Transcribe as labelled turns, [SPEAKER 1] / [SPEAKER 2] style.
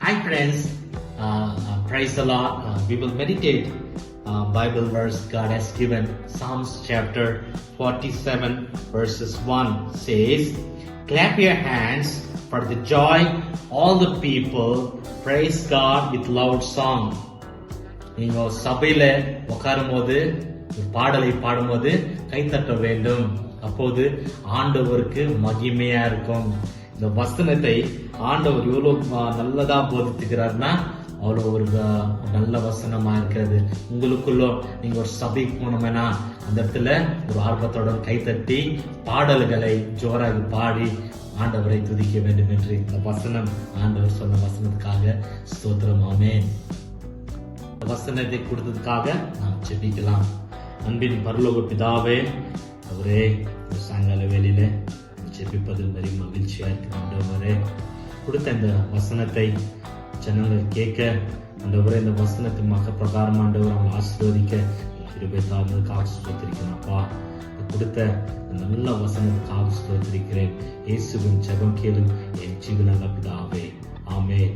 [SPEAKER 1] Hi friends, praise the Lord. We will meditate Bible verse God has given. Psalms chapter 47 verses 1 says, clap your hands for the joy, all the people, praise God with loud song. நீங்க சபையில உட்காரும் போது பாடலை பாடும்போது கைத்தட்ட வேண்டும். அப்போது ஆண்டவருக்கு மகிமையா இருக்கும். இந்த வசனத்தை ஆண்டவர் எவ்வளவு நல்லதா போதித்துக்கிறார்னா அவ்வளோ ஒரு நல்ல வசனமா இருக்கிறது. உங்களுக்குள்ள நீங்க ஒரு சபைக்கு போனோம்னா அந்த இடத்துல ஒரு ஆர்வத்தோட கைத்தட்டி பாடல்களை ஜோராகி பாடி ஆண்டவரை துதிக்க வேண்டும் என்று இந்த வசனம் ஆண்டவர் சொன்ன வசனத்துக்காக ஸ்தோத்திரம். ஆமென். வசனத்தை கொடுத்ததுக்காக நாம் ஜெபிக்கலாம். அன்பின் பரலோக பிதாவே, அவரே சாயங்கால வேளையில ஜெபிப்பதில் very மகிழ்ச்சியா இருக்கிற கொடுத்த இந்த வசனத்தை ஜனங்கள் கேட்க ஆண்டவரே, இந்த வசனத்தின் மக பிரகாரம் ஆண்டவர் அவங்க ஆசீர்வதிக்க கிருபை தாழ்ந்ததுக்காக ஸ்தோத்திரிக்கிறேன். அப்பா, கொடுத்த நல்ல வசனத்துக்காக ஸ்தோத்திரிக்கிறேன். இயேசுவின் ஜெபம் கேளும் என் ஜீவனாக பிதாவே. ஆமென்.